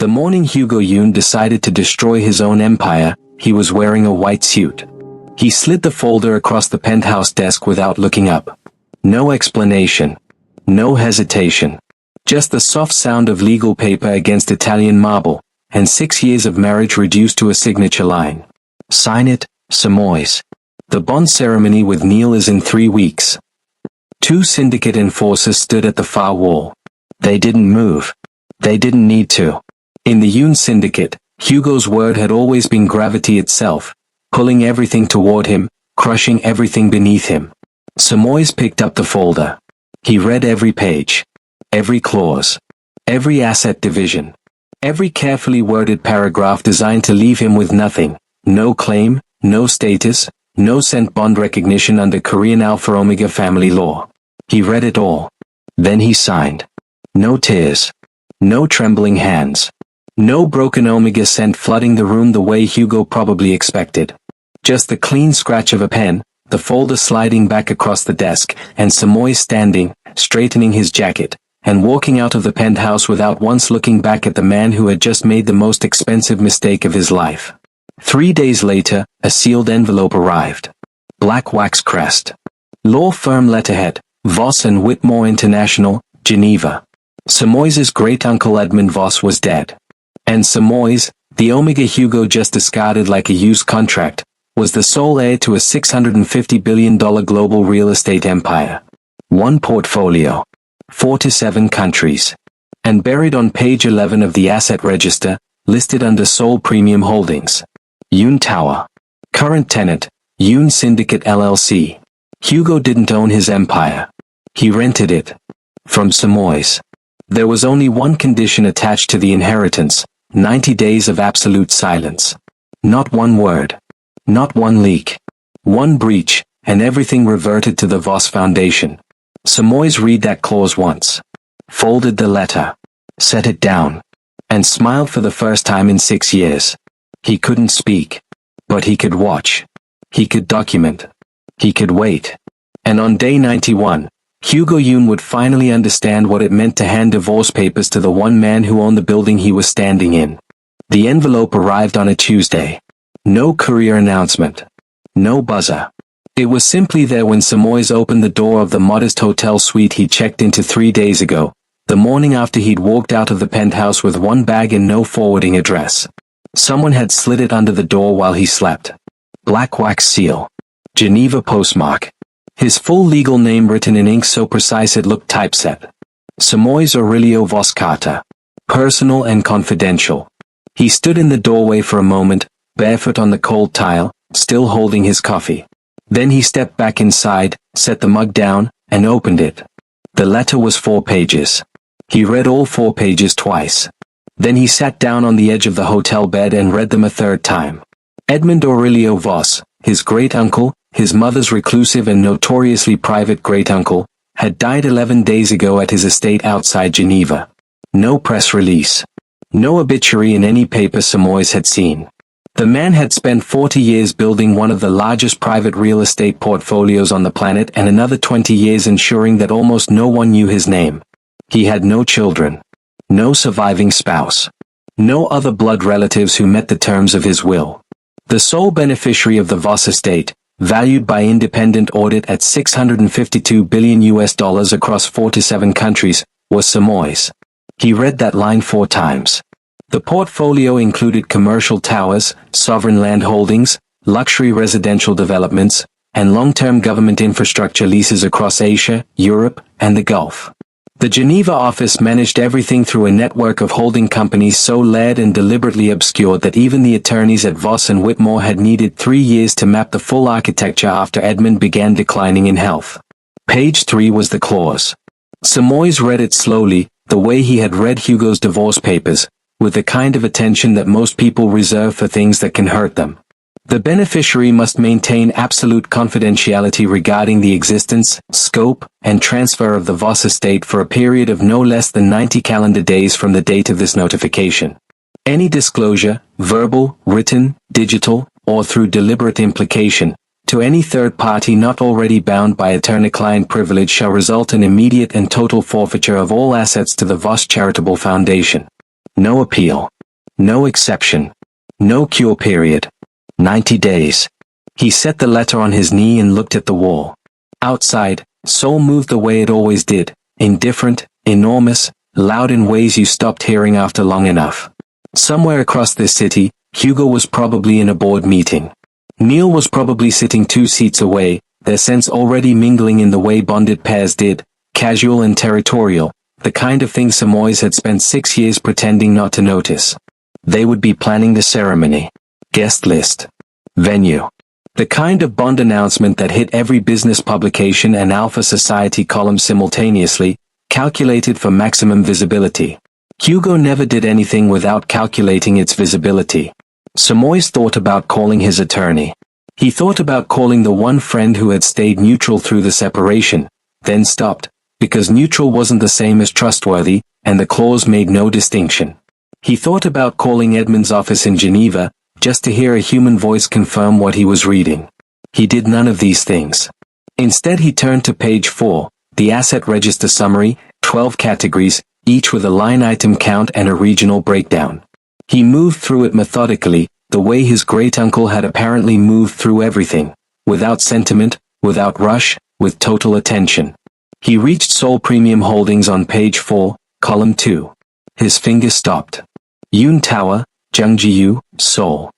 The morning Hugo Yoon decided to destroy his own empire, he was wearing a white suit. He slid the folder across the penthouse desk without looking up. No explanation. No hesitation. Just the soft sound of legal paper against Italian marble, and 6 years of marriage reduced to a signature line. Sign it, Simoes. The bond ceremony with Neil is in 3 weeks. 2 syndicate enforcers stood at the far wall. They didn't move. They didn't need to. In the Yoon syndicate, Hugo's word had always been gravity itself, pulling everything toward him, crushing everything beneath him. Simoes picked up the folder. He read every page. Every clause. Every asset division. Every carefully worded paragraph designed to leave him with nothing. No claim, no status, no cent bond recognition under Korean Alpha Omega family law. He read it all. Then he signed. No tears. No trembling hands. No broken Omega scent flooding the room the way Hugo probably expected. Just the clean scratch of a pen, the folder sliding back across the desk, and Simoes standing, straightening his jacket, and walking out of the penthouse without once looking back at the man who had just made the most expensive mistake of his life. 3 days later, a sealed envelope arrived. Black wax crest. Law firm letterhead, Voss and Whitmore International, Geneva. Simoes' great-uncle Edmund Voss was dead. And Simoes, the Omega Hugo just discarded like a used contract, was the sole heir to a $650 billion global real estate empire. 1 portfolio. 47 countries. And buried on page 11 of the asset register, listed under Seoul Premium Holdings. Yoon Tower. Current tenant, Yoon Syndicate LLC. Hugo didn't own his empire. He rented it. From Simoes. There was only one condition attached to the inheritance, 90 days of absolute silence. Not one word. Not one leak. One breach, and everything reverted to the Voss Foundation. Simoes read that clause once. Folded the letter. Set it down. And smiled for the first time in 6 years. He couldn't speak. But he could watch. He could document. He could wait. And on day 91, Hugo Yoon would finally understand what it meant to hand divorce papers to the one man who owned the building he was standing in. The envelope arrived on a Tuesday. No courier announcement. No buzzer. It was simply there when Simoes opened the door of the modest hotel suite he checked into 3 days ago, the morning after he'd walked out of the penthouse with one bag and no forwarding address. Someone had slid it under the door while he slept. Black wax seal. Geneva postmark. His full legal name written in ink so precise it looked typeset. Simoes Aurelio Voss Carter. Personal and confidential. He stood in the doorway for a moment, barefoot on the cold tile, still holding his coffee. Then he stepped back inside, set the mug down, and opened it. The letter was 4 pages. He read all 4 pages twice. Then he sat down on the edge of the hotel bed and read them a 3rd time. Edmund Aurelio Voss, his great-uncle, his mother's reclusive and notoriously private great-uncle, had died 11 days ago at his estate outside Geneva. No press release. No obituary in any paper Simoes had seen. The man had spent 40 years building one of the largest private real estate portfolios on the planet and another 20 years ensuring that almost no one knew his name. He had no children. No surviving spouse. No other blood relatives who met the terms of his will. The sole beneficiary of the Voss estate, valued by independent audit at $652 billion across 47 countries, was Simoes. He read that line 4 times. The portfolio included commercial towers, sovereign land holdings, luxury residential developments, and long-term government infrastructure leases across Asia, Europe, and the Gulf. The Geneva office managed everything through a network of holding companies so layered and deliberately obscured that even the attorneys at Voss and Whitmore had needed 3 years to map the full architecture after Edmund began declining in health. Page 3 was the clause. Simoes read it slowly, the way he had read Hugo's divorce papers, with the kind of attention that most people reserve for things that can hurt them. The beneficiary must maintain absolute confidentiality regarding the existence, scope, and transfer of the Voss estate for a period of no less than 90 calendar days from the date of this notification. Any disclosure, verbal, written, digital, or through deliberate implication, to any third party not already bound by attorney-client privilege shall result in immediate and total forfeiture of all assets to the Voss Charitable Foundation. No appeal. No exception. No cure period. 90 days. He set the letter on his knee and looked at the wall. Outside, Seoul moved the way it always did, indifferent, enormous, loud in ways you stopped hearing after long enough. Somewhere across this city, Hugo was probably in a board meeting. Neil was probably sitting 2 seats away, their sense already mingling in the way bonded pairs did, casual and territorial, the kind of thing Simoes had spent 6 years pretending not to notice. They would be planning the ceremony. Guest list. Venue. The kind of Bond announcement that hit every business publication and Alpha Society column simultaneously, calculated for maximum visibility. Hugo never did anything without calculating its visibility. Simoes thought about calling his attorney. He thought about calling the one friend who had stayed neutral through the separation, then stopped, because neutral wasn't the same as trustworthy, and the clause made no distinction. He thought about calling Edmund's office in Geneva, just to hear a human voice confirm what he was reading. He did none of these things. Instead he turned to page 4, the asset register summary, 12 categories, each with a line item count and a regional breakdown. He moved through it methodically, the way his great-uncle had apparently moved through everything, without sentiment, without rush, with total attention. He reached Seoul Premium Holdings on page 4, column 2. His fingers stopped. Yoon Tower, Jungji-yu, Seoul.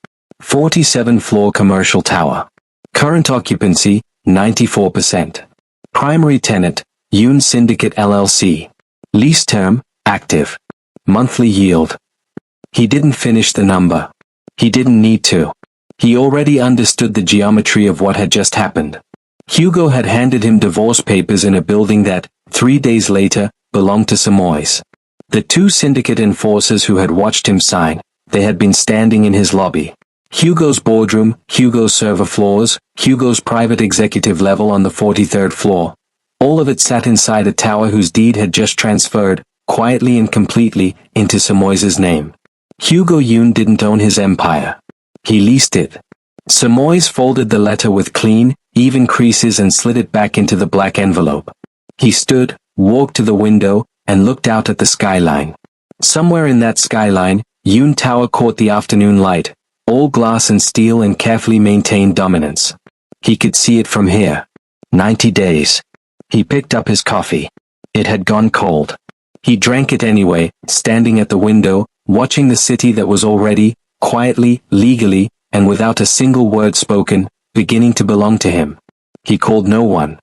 47-floor commercial tower. Current occupancy, 94%. Primary tenant, Yoon Syndicate LLC. Lease term, active. Monthly yield. He didn't finish the number. He didn't need to. He already understood the geometry of what had just happened. Hugo had handed him divorce papers in a building that, 3 days later, belonged to Simoes. The 2 syndicate enforcers who had watched him sign, they had been standing in his lobby. Hugo's boardroom, Hugo's server floors, Hugo's private executive level on the 43rd floor. All of it sat inside a tower whose deed had just transferred, quietly and completely, into Simoes' name. Hugo Yoon didn't own his empire. He leased it. Simoes folded the letter with clean, even creases and slid it back into the black envelope. He stood, walked to the window, and looked out at the skyline. Somewhere in that skyline, Yoon Tower caught the afternoon light, all glass and steel and carefully maintained dominance. He could see it from here. 90 days. He picked up his coffee. It had gone cold. He drank it anyway, standing at the window, watching the city that was already, quietly, legally, and without a single word spoken, beginning to belong to him. He called no one.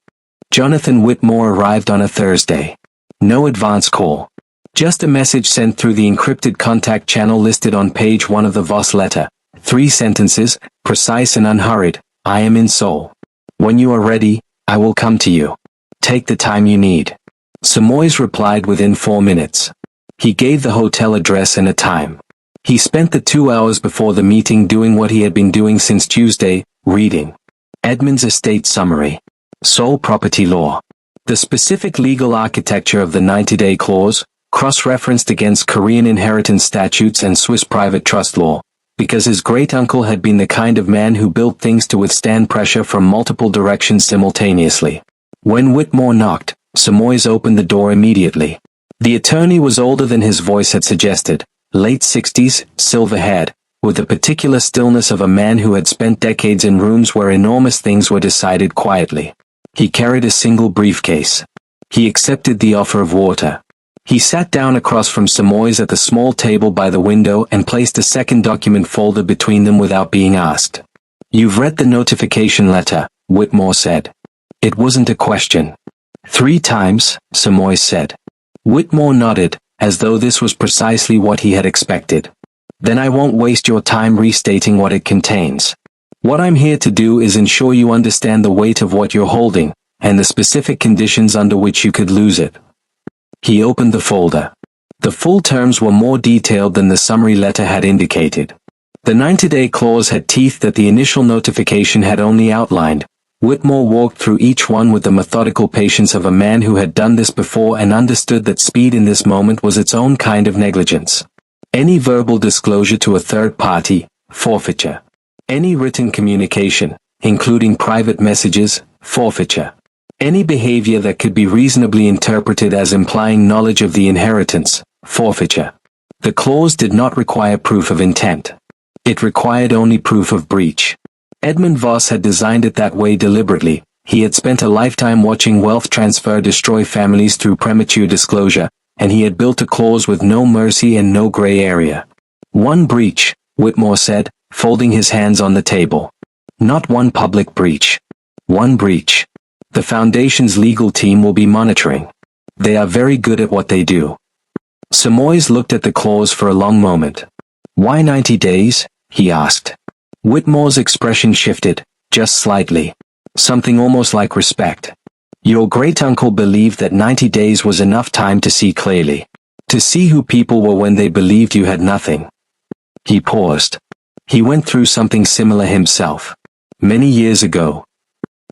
Jonathan Whitmore arrived on a Thursday. No advance call. Just a message sent through the encrypted contact channel listed on page 1 of the Voss letter. 3 sentences, precise and unhurried. I am in Seoul. When you are ready, I will come to you. Take the time you need. Simoes replied within 4 minutes. He gave the hotel address and a time. He spent the 2 hours before the meeting doing what he had been doing since Tuesday, reading. Edmund's estate summary. Seoul property law. The specific legal architecture of the 90-day clause, cross-referenced against Korean inheritance statutes and Swiss private trust law, because his great-uncle had been the kind of man who built things to withstand pressure from multiple directions simultaneously. When Whitmore knocked, Simoes opened the door immediately. The attorney was older than his voice had suggested, late 60s, silver-haired, with the particular stillness of a man who had spent decades in rooms where enormous things were decided quietly. He carried a single briefcase. He accepted the offer of water. He sat down across from Simoes at the small table by the window and placed a second document folder between them without being asked. You've read the notification letter, Whitmore said. It wasn't a question. 3 times, Simoes said. Whitmore nodded, as though this was precisely what he had expected. Then I won't waste your time restating what it contains. What I'm here to do is ensure you understand the weight of what you're holding, and the specific conditions under which you could lose it. He opened the folder. The full terms were more detailed than the summary letter had indicated. The 90-day clause had teeth that the initial notification had only outlined. Whitmore walked through each one with the methodical patience of a man who had done this before and understood that speed in this moment was its own kind of negligence. Any verbal disclosure to a third party, forfeiture. Any written communication, including private messages, forfeiture. Any behavior that could be reasonably interpreted as implying knowledge of the inheritance, forfeiture. The clause did not require proof of intent. It required only proof of breach. Edmund Voss had designed it that way deliberately. He had spent a lifetime watching wealth transfer destroy families through premature disclosure, and he had built a clause with no mercy and no gray area. One breach, Whitmore said, folding his hands on the table. Not one public breach. One breach. The Foundation's legal team will be monitoring. They are very good at what they do. Simoes looked at the clause for a long moment. Why 90 days? He asked. Whitmore's expression shifted, just slightly. Something almost like respect. Your great-uncle believed that 90 days was enough time to see clearly. To see who people were when they believed you had nothing. He paused. He went through something similar himself. Many years ago.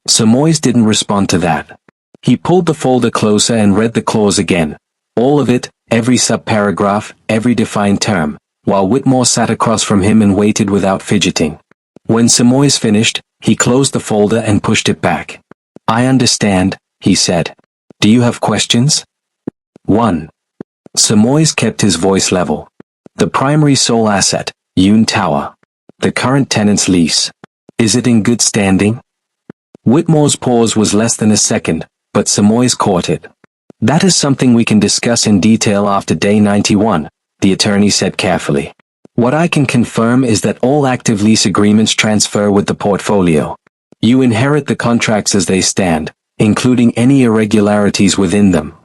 Simoes didn't respond to that. He pulled the folder closer and read the clause again. All of it, every subparagraph, every defined term, while Whitmore sat across from him and waited without fidgeting. When Simoes finished, he closed the folder and pushed it back. I understand, he said. Do you have questions? 1. Simoes kept his voice level. The primary sole asset, Yoon Tower. The current tenant's lease. Is it in good standing? Whitmore's pause was less than a second, but Simoes caught it. That is something we can discuss in detail after day 91, the attorney said carefully. What I can confirm is that all active lease agreements transfer with the portfolio. You inherit the contracts as they stand, including any irregularities within them.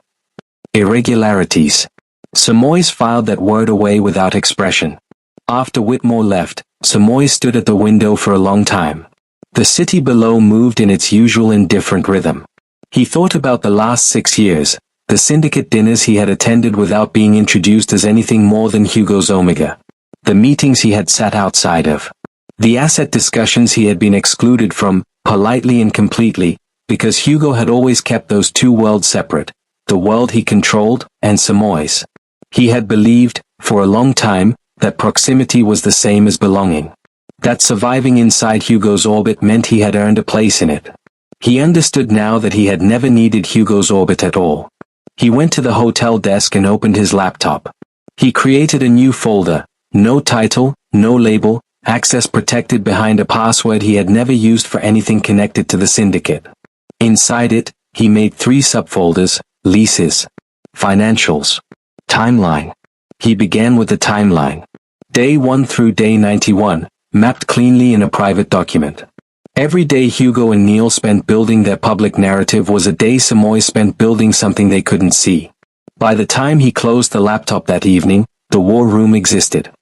Irregularities. Simoes filed that word away without expression. After Whitmore left, Simoes stood at the window for a long time. The city below moved in its usual indifferent rhythm. He thought about the last 6 years, the syndicate dinners he had attended without being introduced as anything more than Hugo's Omega. The meetings he had sat outside of. The asset discussions he had been excluded from, politely and completely, because Hugo had always kept those two worlds separate, the world he controlled, and Simoes. He had believed, for a long time, that proximity was the same as belonging. That surviving inside Hugo's orbit meant he had earned a place in it. He understood now that he had never needed Hugo's orbit at all. He went to the hotel desk and opened his laptop. He created a new folder, no title, no label, access protected behind a password he had never used for anything connected to the syndicate. Inside it, he made 3 subfolders, leases, financials, timeline. He began with the timeline. Day 1 through day 91, mapped cleanly in a private document. Every day Hugo and Neil spent building their public narrative was a day Simoes spent building something they couldn't see. By the time he closed the laptop that evening, the war room existed.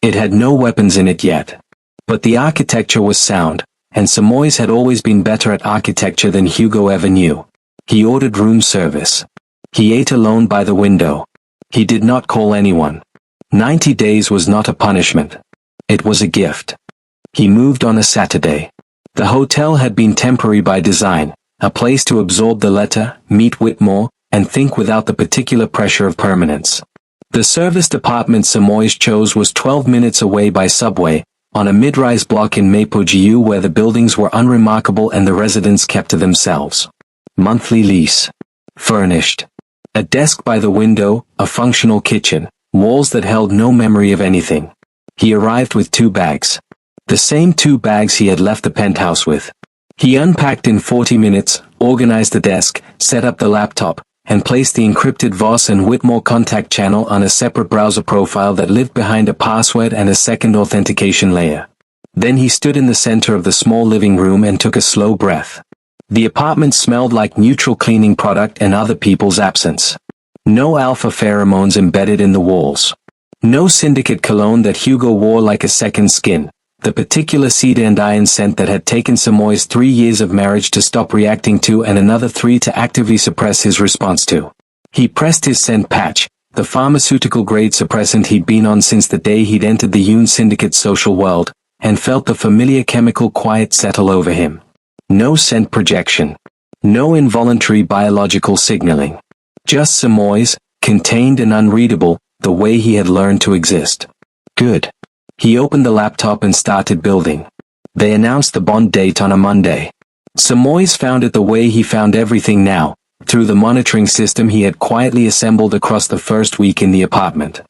It had no weapons in it yet. But the architecture was sound, and Simoes had always been better at architecture than Hugo ever knew. He ordered room service. He ate alone by the window. He did not call anyone. 90 days was not a punishment. It was a gift. He moved on a Saturday. The hotel had been temporary by design, a place to absorb the letter, meet Whitmore, and think without the particular pressure of permanence. The service department Simoes chose was 12 minutes away by subway, on a mid-rise block in Mapojiu where the buildings were unremarkable and the residents kept to themselves. Monthly lease. Furnished. A desk by the window, a functional kitchen, walls that held no memory of anything. He arrived with 2 bags. The same 2 bags he had left the penthouse with. He unpacked in 40 minutes, organized the desk, set up the laptop, and placed the encrypted Voss and Whitmore contact channel on a separate browser profile that lived behind a password and a second authentication layer. Then he stood in the center of the small living room and took a slow breath. The apartment smelled like neutral cleaning product and other people's absence. No alpha pheromones embedded in the walls. No syndicate cologne that Hugo wore like a second skin. The particular cedar and iron scent that had taken Simoes 3 years of marriage to stop reacting to and another 3 to actively suppress his response to. He pressed his scent patch, the pharmaceutical-grade suppressant he'd been on since the day he'd entered the Yoon Syndicate's social world, and felt the familiar chemical quiet settle over him. No scent projection. No involuntary biological signaling. Just Simoes, contained and unreadable, the way he had learned to exist. Good. He opened the laptop and started building. They announced the bond date on a Monday. Simoes found it the way he found everything now, through the monitoring system he had quietly assembled across the first week in the apartment.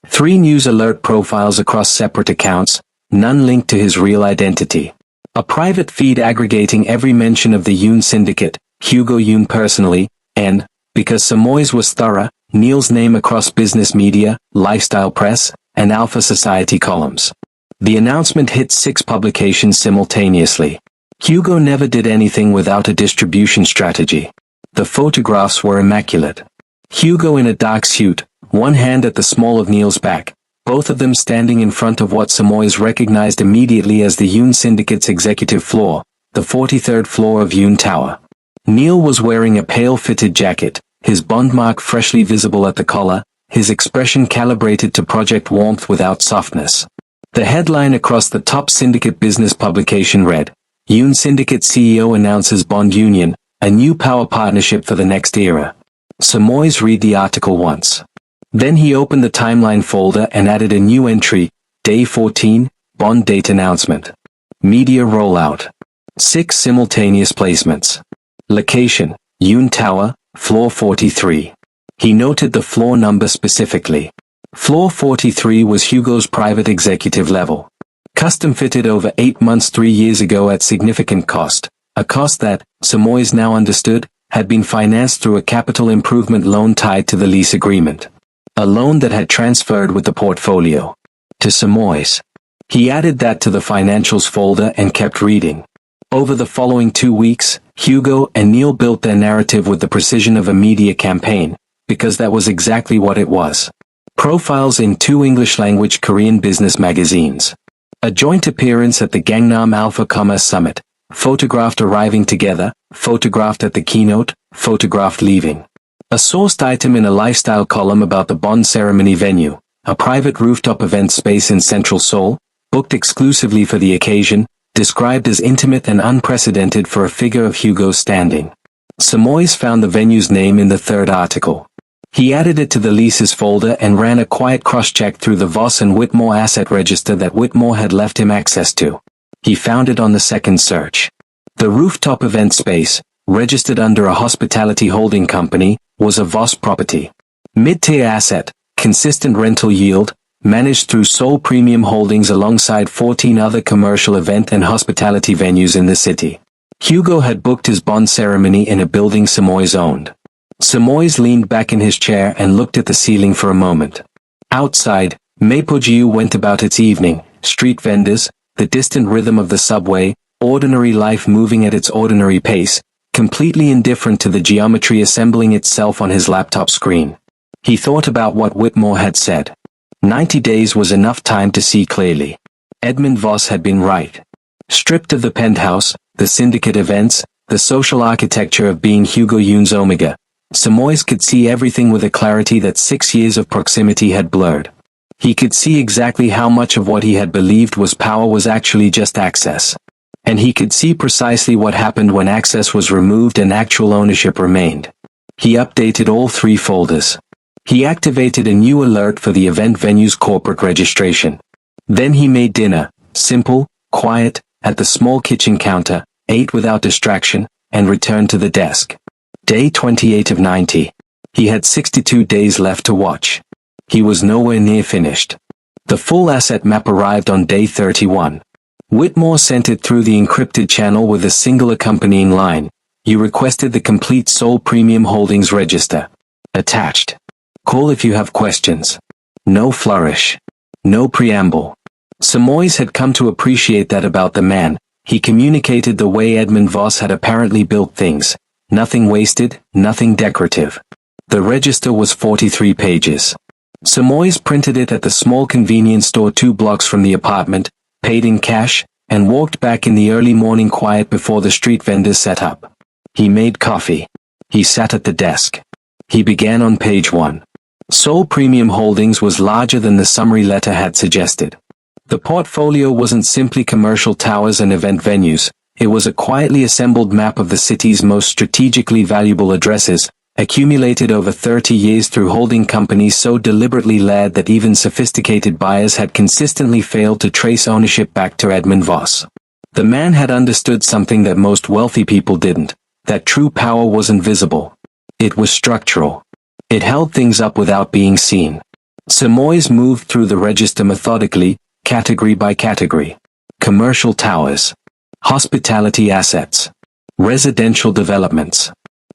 3 news alert profiles across separate accounts, none linked to his real identity. A private feed aggregating every mention of the Yoon syndicate, Hugo Yoon personally, and, because Simoes was thorough, Neil's name across business media, lifestyle press, and Alpha Society columns. The announcement hit 6 publications simultaneously. Hugo never did anything without a distribution strategy. The photographs were immaculate. Hugo in a dark suit, one hand at the small of Neil's back, both of them standing in front of what Simoes recognized immediately as the Yoon Syndicate's executive floor, the 43rd floor of Yoon Tower. Neil was wearing a pale fitted jacket, his Bond mark freshly visible at the collar, his expression calibrated to project warmth without softness. The headline across the top syndicate business publication read, Yoon Syndicate CEO announces Bond Union, a new power partnership for the next era. Simoes read the article once. Then he opened the timeline folder and added a new entry, Day 14, Bond date announcement. Media rollout. 6 simultaneous placements. Location, Yoon Tower, floor 43. He noted the floor number specifically. Floor 43 was Hugo's private executive level. Custom fitted over 8 months 3 years ago at significant cost, a cost that, Simoes now understood, had been financed through a capital improvement loan tied to the lease agreement. A loan that had transferred with the portfolio. To Simoes. He added that to the financials folder and kept reading. Over the following 2 weeks, Hugo and Neil built their narrative with the precision of a media campaign, because that was exactly what it was. Profiles in 2 English-language Korean business magazines. A joint appearance at the Gangnam Alpha Commerce Summit. Photographed arriving together, photographed at the keynote, photographed leaving. A sourced item in a lifestyle column about the Bond ceremony venue, a private rooftop event space in central Seoul, booked exclusively for the occasion, described as intimate and unprecedented for a figure of Hugo's standing. Simoes found the venue's name in the 3rd article. He added it to the leases folder and ran a quiet cross-check through the Voss and Whitmore asset register that Whitmore had left him access to. He found it on the 2nd search. The rooftop event space, registered under a hospitality holding company, was a Voss property. Mid-tier asset, consistent rental yield, managed through Seoul Premium Holdings alongside 14 other commercial event and hospitality venues in the city. Hugo had booked his Bond ceremony in a building Simoes owned. Simoes leaned back in his chair and looked at the ceiling for a moment. Outside, Mapojiu went about its evening, street vendors, the distant rhythm of the subway, ordinary life moving at its ordinary pace, completely indifferent to the geometry assembling itself on his laptop screen. He thought about what Whitmore had said. 90 days was enough time to see clearly. Edmund Voss had been right. Stripped of the penthouse, the syndicate events, the social architecture of being Hugo Yoon's Omega, Simoes could see everything with a clarity that 6 years of proximity had blurred. He could see exactly how much of what he had believed was power was actually just access. And he could see precisely what happened when access was removed and actual ownership remained. He updated all 3 folders. He activated a new alert for the event venue's corporate registration. Then he made dinner, simple, quiet, at the small kitchen counter, ate without distraction, and returned to the desk. Day 28 of 90. He had 62 days left to watch. He was nowhere near finished. The full asset map arrived on day 31. Whitmore sent it through the encrypted channel with a single accompanying line. You requested the complete Seoul Premium Holdings register. Attached. Call if you have questions. No flourish. No preamble. Simoes had come to appreciate that about the man. He communicated the way Edmund Voss had apparently built things. Nothing wasted, nothing decorative. The register was 43 pages. Simoes printed it at the small convenience store 2 blocks from the apartment, paid in cash, and walked back in the early morning quiet before the street vendors set up. He made coffee. He sat at the desk. He began on page 1. Seoul Premium Holdings was larger than the summary letter had suggested. The portfolio wasn't simply commercial towers and event venues, it was a quietly assembled map of the city's most strategically valuable addresses, accumulated over 30 years through holding companies so deliberately led that even sophisticated buyers had consistently failed to trace ownership back to Edmund Voss. The man had understood something that most wealthy people didn't, that true power wasn't visible. It was structural. It held things up without being seen. Simoes moved through the register methodically, category by category. Commercial towers. Hospitality assets. Residential developments.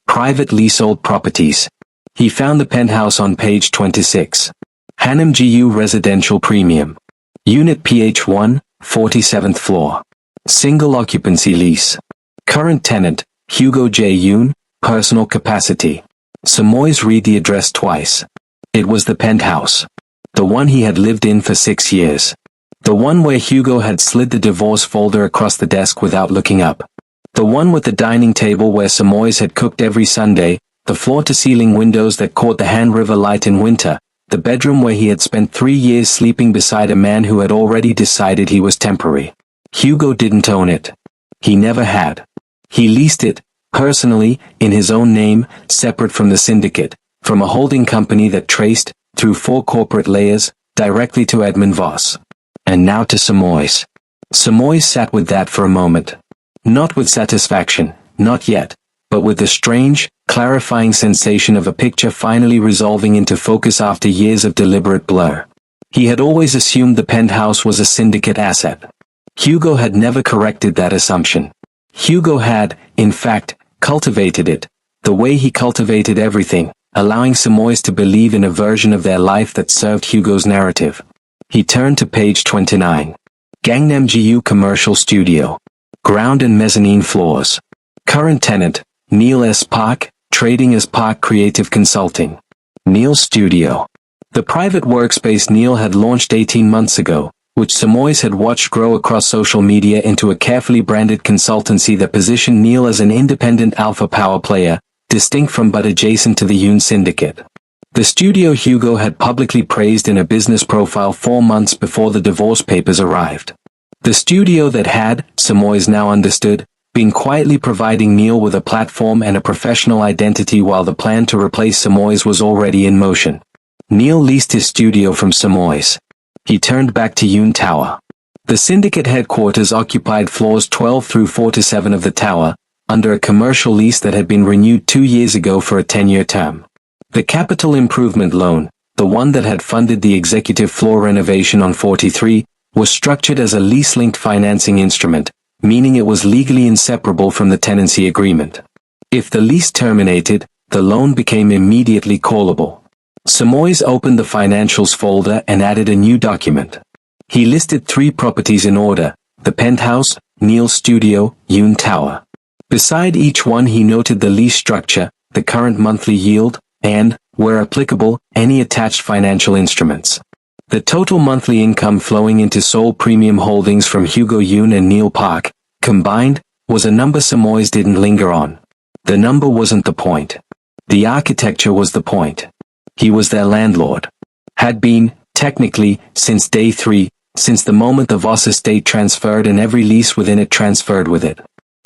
Private leasehold properties. He found the penthouse on page 26. Hanam GU Residential Premium. Unit PH1, 47th floor. Single occupancy lease. Current tenant, Hugo J. Yoon, personal capacity. Simoes read the address twice. It was the penthouse. The one he had lived in for 6 years. The one where Hugo had slid the divorce folder across the desk without looking up. The one with the dining table where Simoes had cooked every Sunday, the floor-to-ceiling windows that caught the Han River light in winter, the bedroom where he had spent 3 years sleeping beside a man who had already decided he was temporary. Hugo didn't own it. He never had. He leased it, personally, in his own name, separate from the syndicate, from a holding company that traced, through 4 corporate layers, directly to Edmund Voss. And now to Simoes. Simoes sat with that for a moment. Not with satisfaction, not yet, but with the strange, clarifying sensation of a picture finally resolving into focus after years of deliberate blur. He had always assumed the penthouse was a syndicate asset. Hugo had never corrected that assumption. Hugo had, in fact, cultivated it, the way he cultivated everything, allowing Simoes to believe in a version of their life that served Hugo's narrative. He turned to page 29. Gangnam GU Commercial Studio. Ground and mezzanine floors. Current tenant, Neil S. Park, trading as Park Creative Consulting. Neil's studio. The private workspace Neil had launched 18 months ago, which Simoes had watched grow across social media into a carefully branded consultancy that positioned Neil as an independent alpha power player, distinct from but adjacent to the Yoon syndicate. The studio Hugo had publicly praised in a business profile 4 months before the divorce papers arrived. The studio that had, Simoes now understood, been quietly providing Neil with a platform and a professional identity while the plan to replace Simoes was already in motion. Neil leased his studio from Simoes. He turned back to Yoon Tower. The syndicate headquarters occupied floors 12 through 47 of the tower, under a commercial lease that had been renewed 2 years ago for a 10-year term. The capital improvement loan, the one that had funded the executive floor renovation on 43, was structured as a lease-linked financing instrument, meaning it was legally inseparable from the tenancy agreement. If the lease terminated, the loan became immediately callable. Simoes opened the financials folder and added a new document. He listed 3 properties in order: the penthouse, Neil's studio, Yoon Tower. Beside each one he noted the lease structure, the current monthly yield, and, where applicable, any attached financial instruments. The total monthly income flowing into Seoul Premium Holdings from Hugo Yoon and Neil Park, combined, was a number Simoes didn't linger on. The number wasn't the point. The architecture was the point. He was their landlord. Had been, technically, since day 3, since the moment the Voss estate transferred and every lease within it transferred with it.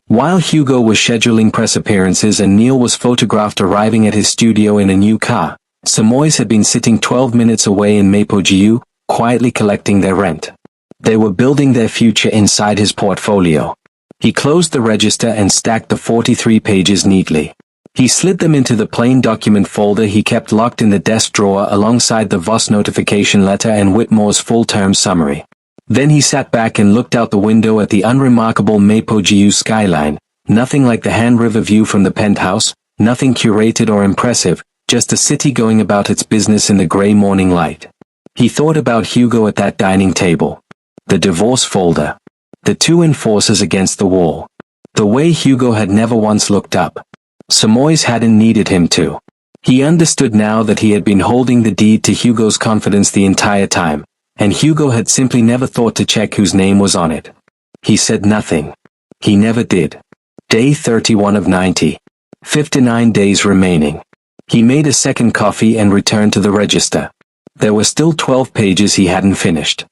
While Hugo was scheduling press appearances and Neil was photographed arriving at his studio in a new car, Simoes had been sitting 12 minutes away in Mapo GU, quietly collecting their rent. They were building their future inside his portfolio. He closed the register and stacked the 43 pages neatly. He slid them into the plain document folder he kept locked in the desk drawer alongside the Voss notification letter and Whitmore's full-term summary. Then he sat back and looked out the window at the unremarkable Mapo GU skyline, nothing like the Han River view from the penthouse, nothing curated or impressive, just a city going about its business in the gray morning light. He thought about Hugo at that dining table. The divorce folder. The 2 enforcers against the wall. The way Hugo had never once looked up. Simoes hadn't needed him to. He understood now that he had been holding the deed to Hugo's confidence the entire time, and Hugo had simply never thought to check whose name was on it. He said nothing. He never did. Day 31 of 90. 59 days remaining. He made a second coffee and returned to the register. There were still 12 pages he hadn't finished.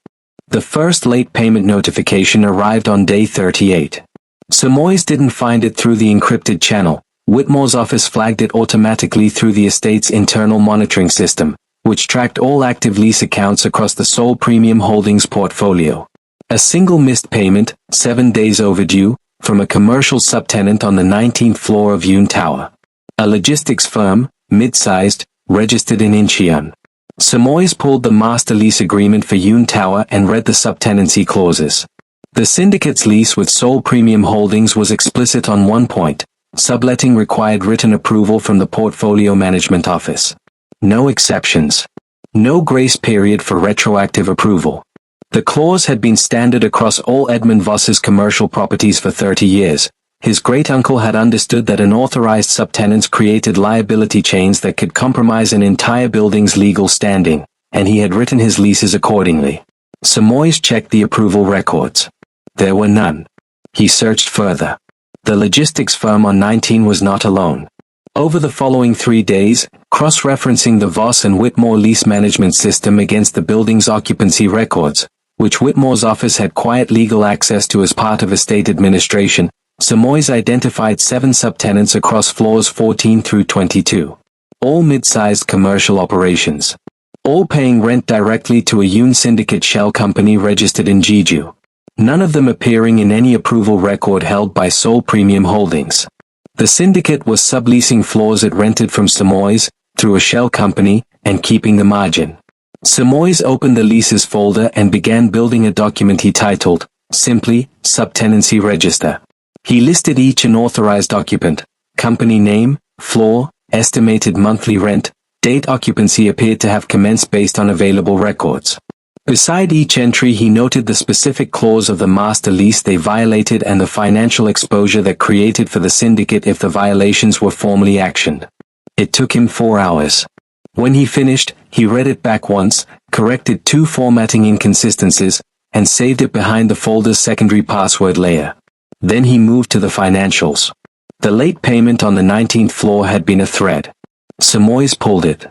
The first late payment notification arrived on day 38. Simoes didn't find it through the encrypted channel. Whitmore's office flagged it automatically through the estate's internal monitoring system, which tracked all active lease accounts across the Seoul Premium Holdings portfolio. A single missed payment, 7 days overdue, from a commercial subtenant on the 19th floor of Yoon Tower. A logistics firm, mid-sized, registered in Incheon. Simoes pulled the master lease agreement for Yoon Tower and read the subtenancy clauses. The syndicate's lease with Seoul Premium Holdings was explicit on one point: subletting required written approval from the Portfolio Management Office. No exceptions. No grace period for retroactive approval. The clause had been standard across all Edmund Voss's commercial properties for 30 years. His great-uncle had understood that unauthorized subtenants created liability chains that could compromise an entire building's legal standing, and he had written his leases accordingly. Simoes checked the approval records. There were none. He searched further. The logistics firm on 19 was not alone. Over the following 3 days, cross-referencing the Voss and Whitmore lease management system against the building's occupancy records, which Whitmore's office had quiet legal access to as part of estate administration, Simoes identified 7 subtenants across floors 14 through 22. All mid-sized commercial operations. All paying rent directly to a Yoon Syndicate shell company registered in Jeju. None of them appearing in any approval record held by Seoul Premium Holdings. The syndicate was subleasing floors it rented from Simoes, through a shell company, and keeping the margin. Simoes opened the leases folder and began building a document he titled, simply, Subtenancy Register. He listed each unauthorized occupant, company name, floor, estimated monthly rent, date occupancy appeared to have commenced based on available records. Beside each entry he noted the specific clause of the master lease they violated and the financial exposure that created for the syndicate if the violations were formally actioned. It took him 4 hours. When he finished, he read it back once, corrected 2 formatting inconsistencies, and saved it behind the folder's secondary password layer. Then he moved to the financials. The late payment on the 19th floor had been a thread. Simoes pulled it.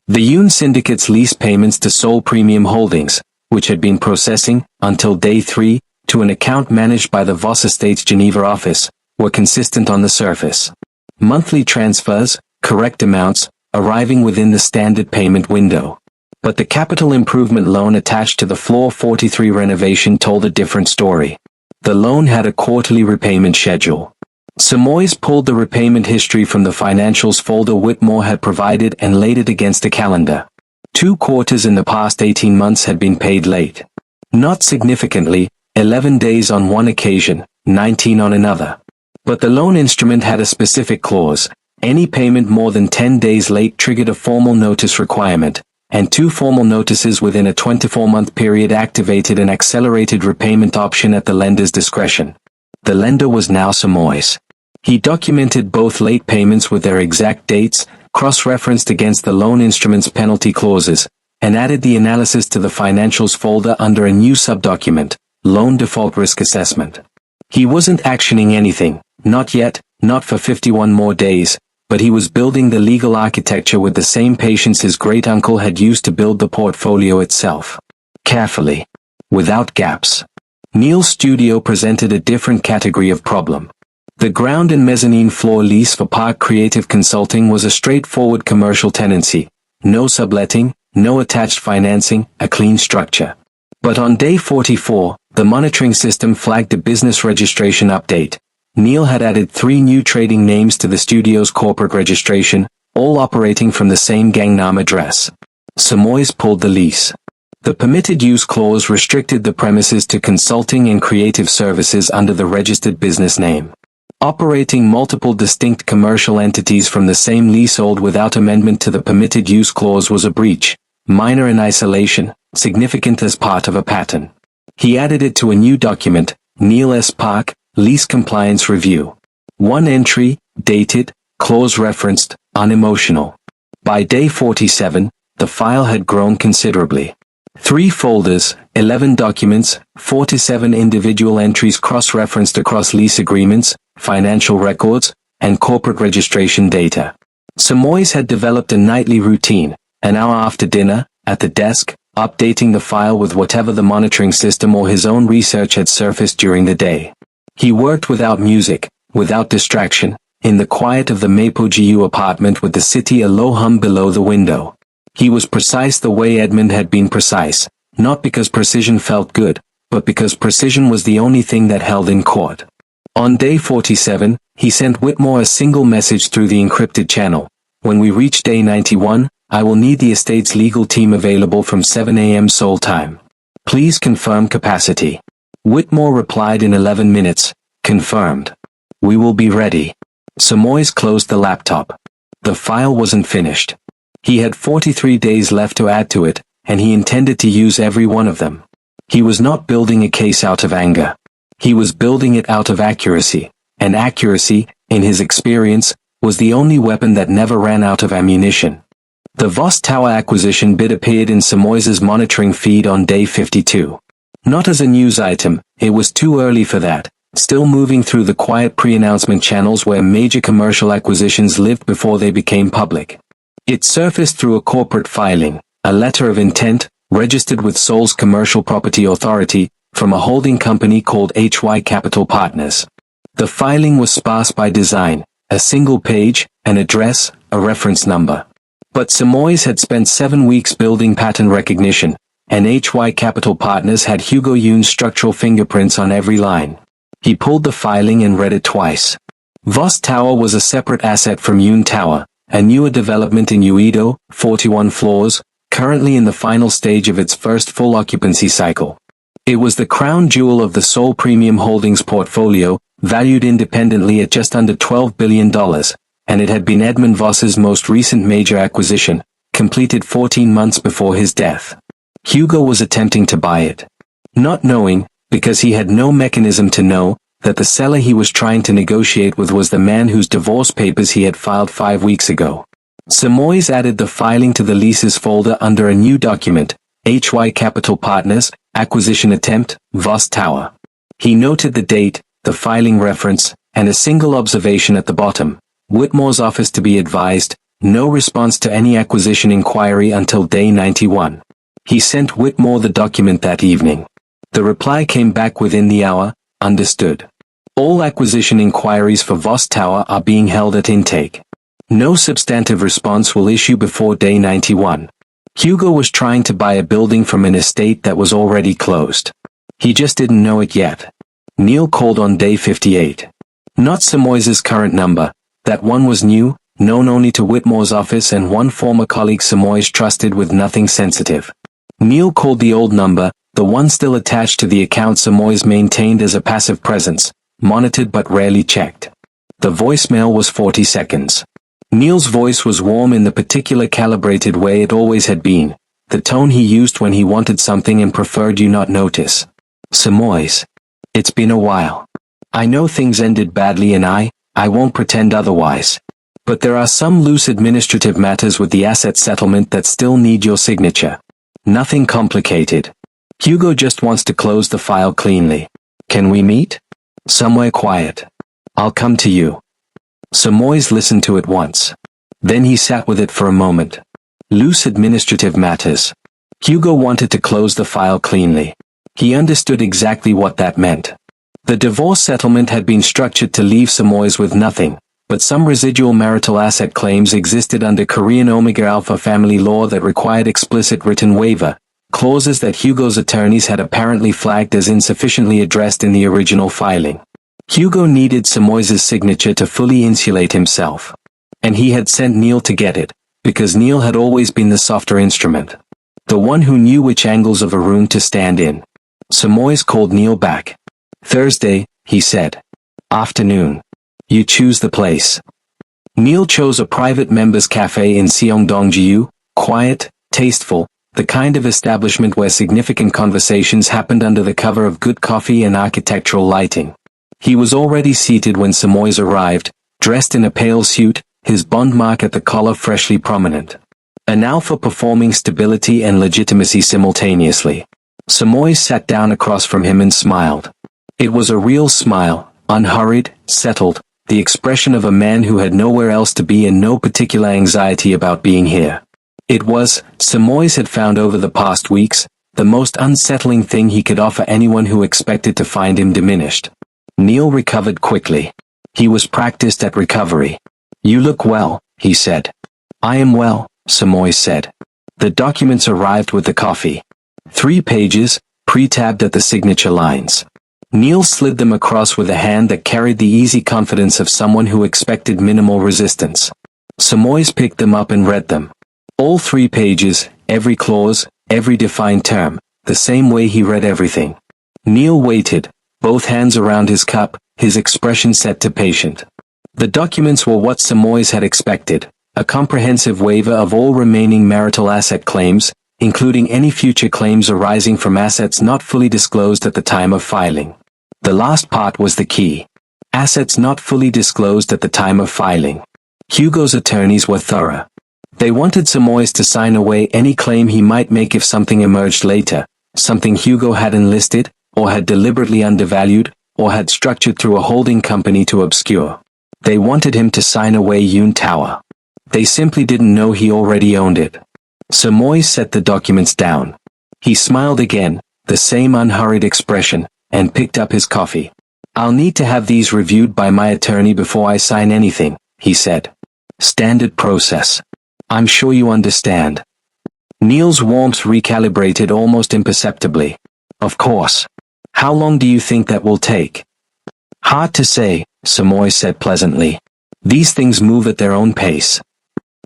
The Yoon Syndicate's lease payments to Seoul Premium Holdings, which had been processing, until day 3, to an account managed by the Voss Estates Geneva office, were consistent on the surface. Monthly transfers, correct amounts, arriving within the standard payment window. But the capital improvement loan attached to the Floor 43 renovation told a different story. The loan had a quarterly repayment schedule. Simoes pulled the repayment history from the financials folder Whitmore had provided and laid it against a calendar. 2 quarters in the past 18 months had been paid late. Not significantly, 11 days on one occasion, 19 on another. But the loan instrument had a specific clause: any payment more than 10 days late triggered a formal notice requirement, and 2 formal notices within a 24-month period activated an accelerated repayment option at the lender's discretion. The lender was now Simoes. He documented both late payments with their exact dates, cross-referenced against the loan instrument's penalty clauses, and added the analysis to the financials folder under a new subdocument, Loan Default Risk Assessment. He wasn't actioning anything, not yet, not for 51 more days, but he was building the legal architecture with the same patience his great-uncle had used to build the portfolio itself. Carefully. Without gaps. Neil's studio presented a different category of problem. The ground and mezzanine floor lease for Park Creative Consulting was a straightforward commercial tenancy. No subletting, no attached financing, a clean structure. But on day 44, the monitoring system flagged a business registration update. Neil had added 3 new trading names to the studio's corporate registration, all operating from the same Gangnam address. Simoes pulled the lease. The permitted use clause restricted the premises to consulting and creative services under the registered business name. Operating multiple distinct commercial entities from the same leasehold without amendment to the permitted use clause was a breach, minor in isolation, significant as part of a pattern. He added it to a new document, Neil S. Park, Lease Compliance Review. 1 entry, dated, clause referenced, unemotional. By day 47, the file had grown considerably. 3 folders, 11 documents, 47 individual entries cross-referenced across lease agreements, financial records, and corporate registration data. Simoes had developed a nightly routine, an hour after dinner, at the desk, updating the file with whatever the monitoring system or his own research had surfaced during the day. He worked without music, without distraction, in the quiet of the Mapo-Gu apartment with the city a low hum below the window. He was precise the way Edmund had been precise, not because precision felt good, but because precision was the only thing that held in court. On day 47, he sent Whitmore a single message through the encrypted channel. When we reach day 91, I will need the estate's legal team available from 7 a.m. Seoul time. Please confirm capacity. Whitmore replied in 11 minutes, confirmed. We will be ready. Simoes closed the laptop. The file wasn't finished. He had 43 days left to add to it, and he intended to use every one of them. He was not building a case out of anger. He was building it out of accuracy, and accuracy, in his experience, was the only weapon that never ran out of ammunition. The Voss Tower acquisition bid appeared in Simoes' monitoring feed on day 52. Not as a news item, it was too early for that, still moving through the quiet pre-announcement channels where major commercial acquisitions lived before they became public. It surfaced through a corporate filing, a letter of intent, registered with Seoul's Commercial Property Authority, from a holding company called HY Capital Partners. The filing was sparse by design, a single page, an address, a reference number. But Simoes had spent 7 weeks building pattern recognition, and HY Capital Partners had Hugo Yoon's structural fingerprints on every line. He pulled the filing and read it twice. Voss Tower was a separate asset from Yoon Tower, a newer development in Uido, 41 floors, currently in the final stage of its first full occupancy cycle. It was the crown jewel of the Seoul Premium Holdings portfolio, valued independently at just under $12 billion, and it had been Edmund Voss's most recent major acquisition, completed 14 months before his death. Hugo was attempting to buy it. Not knowing, because he had no mechanism to know, that the seller he was trying to negotiate with was the man whose divorce papers he had filed 5 weeks ago. Simoes added the filing to the leases folder under a new document, HY Capital Partners, Acquisition Attempt, Voss Tower. He noted the date, the filing reference, and a single observation at the bottom. Whitmore's office to be advised, no response to any acquisition inquiry until day 91. He sent Whitmore the document that evening. The reply came back within the hour, understood. All acquisition inquiries for Voss Tower are being held at intake. No substantive response will issue before day 91. Hugo was trying to buy a building from an estate that was already closed. He just didn't know it yet. Neil called on day 58. Not Simoes' current number, that one was new, known only to Whitmore's office and one former colleague Simoes trusted with nothing sensitive. Neil called the old number, the one still attached to the account Simoes maintained as a passive presence, monitored but rarely checked. The voicemail was 40 seconds. Neil's voice was warm in the particular calibrated way it always had been, the tone he used when he wanted something and preferred you not notice. Simoes. It's been a while. I know things ended badly and I won't pretend otherwise. But there are some loose administrative matters with the asset settlement that still need your signature. Nothing complicated. Hugo just wants to close the file cleanly. Can we meet? Somewhere quiet. I'll come to you. Simoes listened to it once. Then he sat with it for a moment. Loose administrative matters. Hugo wanted to close the file cleanly. He understood exactly what that meant. The divorce settlement had been structured to leave Simoes with nothing, but some residual marital asset claims existed under Korean Omega Alpha family law that required explicit written waiver, clauses that Hugo's attorneys had apparently flagged as insufficiently addressed in the original filing. Hugo needed Simoes' signature to fully insulate himself. And he had sent Neil to get it, because Neil had always been the softer instrument. The one who knew which angles of a room to stand in. Simoes called Neil back. Thursday, he said. Afternoon. You choose the place. Neil chose a private members' cafe in Seongdong-jiu, quiet, tasteful, the kind of establishment where significant conversations happened under the cover of good coffee and architectural lighting. He was already seated when Simoes arrived, dressed in a pale suit, his Bond mark at the collar freshly prominent. An alpha performing stability and legitimacy simultaneously. Simoes sat down across from him and smiled. It was a real smile, unhurried, settled, the expression of a man who had nowhere else to be and no particular anxiety about being here. It was, Simoes had found over the past weeks, the most unsettling thing he could offer anyone who expected to find him diminished. Neil recovered quickly. He was practiced at recovery. You look well, he said. I am well, Simoes said. The documents arrived with the coffee. 3 pages, pre-tabbed at the signature lines. Neil slid them across with a hand that carried the easy confidence of someone who expected minimal resistance. Simoes picked them up and read them. All 3 pages, every clause, every defined term, the same way he read everything. Neil waited, both hands around his cup, his expression set to patient. The documents were what Simoes had expected, a comprehensive waiver of all remaining marital asset claims, including any future claims arising from assets not fully disclosed at the time of filing. The last part was the key. Assets not fully disclosed at the time of filing. Hugo's attorneys were thorough. They wanted Simoes to sign away any claim he might make if something emerged later, something Hugo had enlisted, or had deliberately undervalued, or had structured through a holding company to obscure. They wanted him to sign away Yoon Tower. They simply didn't know he already owned it. Simoes set the documents down. He smiled again, the same unhurried expression, and picked up his coffee. "I'll need to have these reviewed by my attorney before I sign anything," he said. "Standard process. I'm sure you understand." Neil's warmth recalibrated almost imperceptibly. "Of course. How long do you think that will take?" "Hard to say," Simoes said pleasantly. "These things move at their own pace."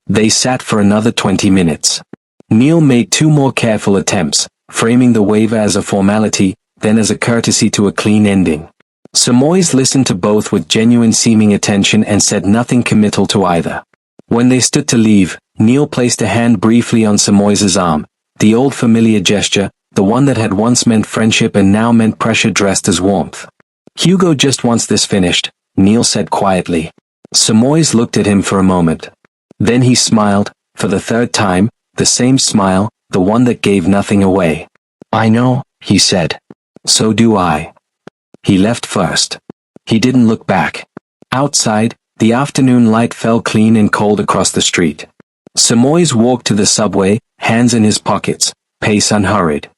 They sat for another 20 minutes. Neil made 2 more careful attempts, framing the waiver as a formality, then as a courtesy to a clean ending. Simoes listened to both with genuine seeming attention and said nothing committal to either. When they stood to leave, Neil placed a hand briefly on Simoes' arm, the old familiar gesture, the one that had once meant friendship and now meant pressure dressed as warmth. "Hugo just wants this finished," Neil said quietly. Simoes looked at him for a moment. Then he smiled, for the 3rd time, the same smile, the one that gave nothing away. "I know," he said. "So do I." He left first. He didn't look back. Outside, the afternoon light fell clean and cold across the street. Simoes walked to the subway, hands in his pockets, pace unhurried.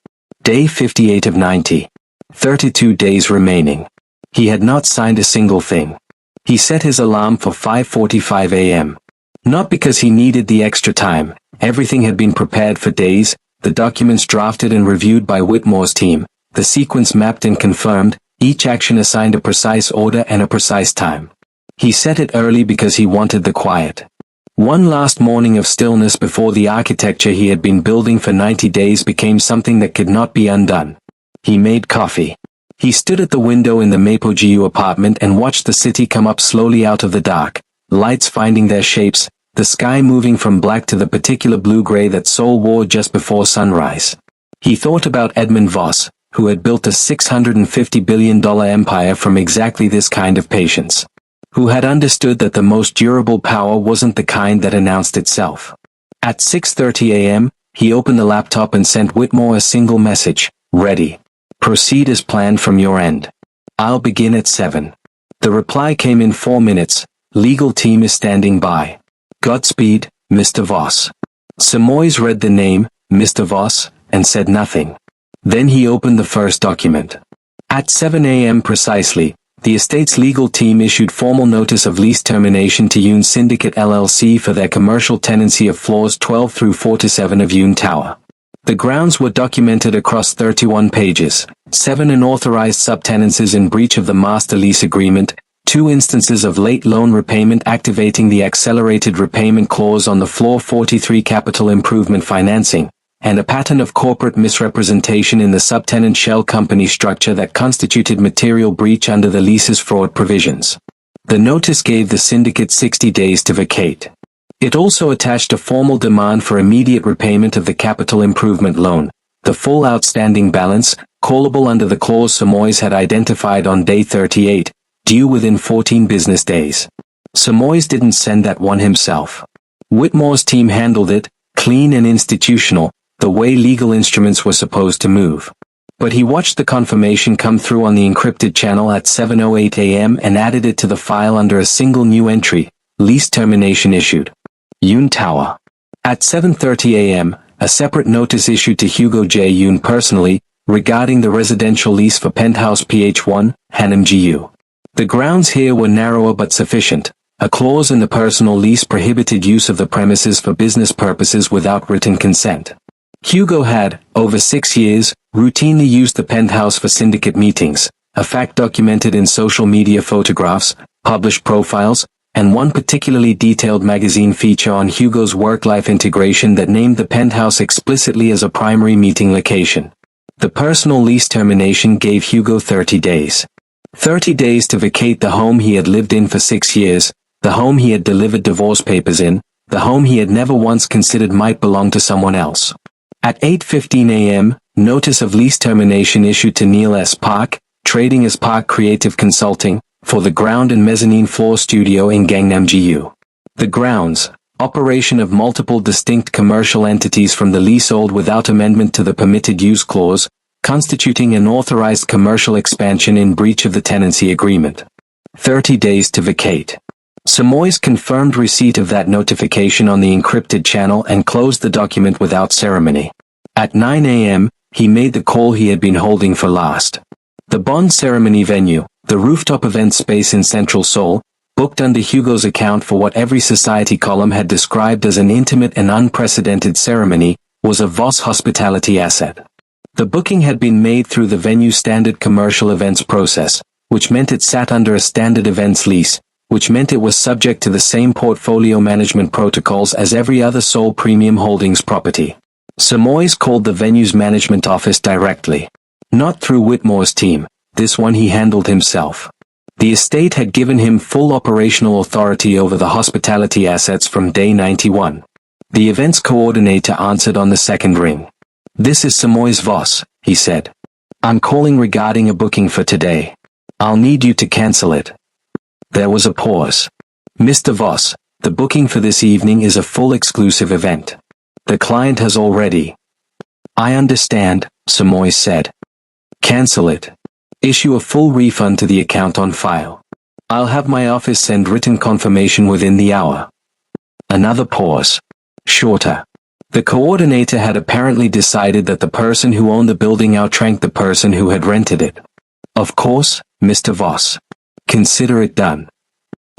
Day 58 of 90. 32 days remaining. He had not signed a single thing. He set his alarm for 5:45 a.m. Not because he needed the extra time. Everything had been prepared for days, the documents drafted and reviewed by Whitmore's team, the sequence mapped and confirmed, each action assigned a precise order and a precise time. He set it early because he wanted the quiet. One last morning of stillness before the architecture he had been building for 90 days became something that could not be undone. He made coffee. He stood at the window in the Mapogeu apartment and watched the city come up slowly out of the dark, lights finding their shapes, the sky moving from black to the particular blue-gray that Seoul wore just before sunrise. He thought about Edmund Voss, who had built a $650 billion empire from exactly this kind of patience. Who had understood that the most durable power wasn't the kind that announced itself. At 6:30 a.m., he opened the laptop and sent Whitmore a single message: "Ready. Proceed as planned from your end. I'll begin at 7. The reply came in 4 minutes: "Legal team is standing by. Godspeed, Mr. Voss." Simoes read the name, Mr. Voss, and said nothing. Then he opened the first document. At 7 a.m. precisely, the estate's legal team issued formal notice of lease termination to Yoon Syndicate LLC for their commercial tenancy of floors 12 through 47 of Yoon Tower. The grounds were documented across 31 pages, 7 unauthorized subtenancies in breach of the master lease agreement, 2 instances of late loan repayment activating the accelerated repayment clause on the floor 43 capital improvement financing, and a pattern of corporate misrepresentation in the subtenant shell company structure that constituted material breach under the lease's fraud provisions. The notice gave the syndicate 60 days to vacate. It also attached a formal demand for immediate repayment of the capital improvement loan, the full outstanding balance, callable under the clause Simoes had identified on day 38, due within 14 business days. Simoes didn't send that one himself. Whitmore's team handled it, clean and institutional, the way legal instruments were supposed to move. But he watched the confirmation come through on the encrypted channel at 7:08 a.m. and added it to the file under a single new entry: lease termination issued. Yoon Tower. At 7:30 a.m., a separate notice issued to Hugo J. Yoon personally, regarding the residential lease for Penthouse PH1, Hanam GU. The grounds here were narrower but sufficient. A clause in the personal lease prohibited use of the premises for business purposes without written consent. Hugo had, over 6 years, routinely used the penthouse for syndicate meetings, a fact documented in social media photographs, published profiles, and one particularly detailed magazine feature on Hugo's work-life integration that named the penthouse explicitly as a primary meeting location. The personal lease termination gave Hugo 30 days. 30 days to vacate the home he had lived in for 6 years, the home he had delivered divorce papers in, the home he had never once considered might belong to someone else. At 8:15 a.m., notice of lease termination issued to Neil S. Park, trading as Park Creative Consulting, for the ground and mezzanine floor studio in Gangnam Gu. The grounds, operation of multiple distinct commercial entities from the leasehold without amendment to the permitted use clause, constituting an authorized commercial expansion in breach of the tenancy agreement. 30 days to vacate. Simoes confirmed receipt of that notification on the encrypted channel and closed the document without ceremony. At 9 a.m., he made the call he had been holding for last. The Bond ceremony venue, the rooftop event space in Central Seoul, booked under Hugo's account for what every society column had described as an intimate and unprecedented ceremony, was a Voss hospitality asset. The booking had been made through the venue's standard commercial events process, which meant it sat under a standard events lease, which meant it was subject to the same portfolio management protocols as every other Seoul Premium Holdings property. Simoes called the venue's management office directly. Not through Whitmore's team, this one he handled himself. The estate had given him full operational authority over the hospitality assets from day 91. The events coordinator answered on the second ring. "This is Simoes Voss," he said. "I'm calling regarding a booking for today. I'll need you to cancel it." There was a pause. "Mr. Voss, the booking for this evening is a full exclusive event. The client has already—" "I understand," Simoes said. "Cancel it. Issue a full refund to the account on file. I'll have my office send written confirmation within the hour." Another pause. Shorter. The coordinator had apparently decided that the person who owned the building outranked the person who had rented it. "Of course, Mr. Voss. Consider it done."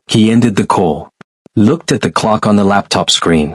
He ended the call. Looked at the clock on the laptop screen.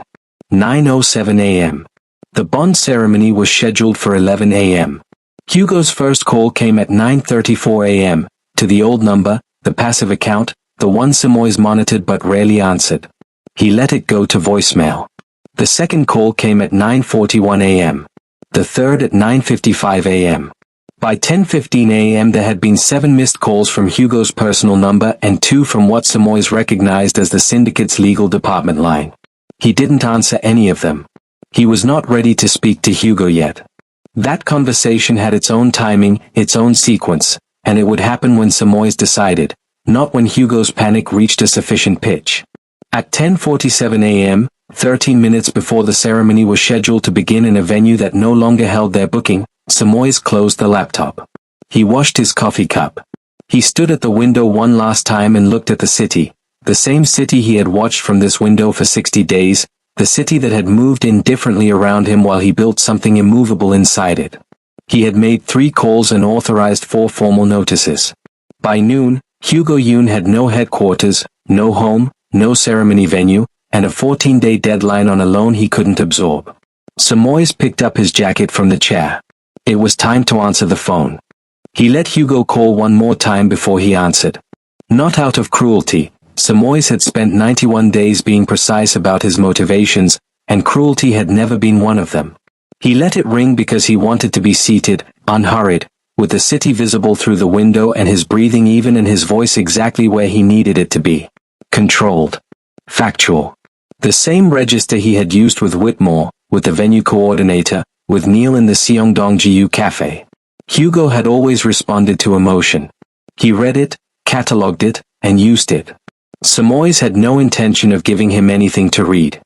9:07 a.m. The Bond ceremony was scheduled for 11 a.m. Hugo's first call came at 9:34 a.m., to the old number, the passive account, the one Simoes monitored but rarely answered. He let it go to voicemail. The second call came at 9:41 a.m. The third at 9:55 a.m. By 10:15 a.m. there had been 7 missed calls from Hugo's personal number and 2 from what Simoes recognized as the syndicate's legal department line. He didn't answer any of them. He was not ready to speak to Hugo yet. That conversation had its own timing, its own sequence, and it would happen when Simoes decided, not when Hugo's panic reached a sufficient pitch. At 10:47 a.m., 13 minutes before the ceremony was scheduled to begin in a venue that no longer held their booking, Simoes closed the laptop. He washed his coffee cup. He stood at the window one last time and looked at the city, the same city he had watched from this window for 60 days, the city that had moved indifferently around him while he built something immovable inside it. He had made 3 calls and authorized 4 formal notices. By noon, Hugo Yoon had no headquarters, no home, no ceremony venue, and a 14-day deadline on a loan he couldn't absorb. Simoes picked up his jacket from the chair. It was time to answer the phone. He let Hugo call one more time before he answered. Not out of cruelty. Simoes had spent 91 days being precise about his motivations, and cruelty had never been one of them. He let it ring because he wanted to be seated, unhurried, with the city visible through the window and his breathing even and his voice exactly where he needed it to be. Controlled. Factual. The same register he had used with Whitmore, with the venue coordinator, with Neil in the Seongdong-Gu cafe. Hugo had always responded to emotion. He read it, catalogued it, and used it. Simoes had no intention of giving him anything to read.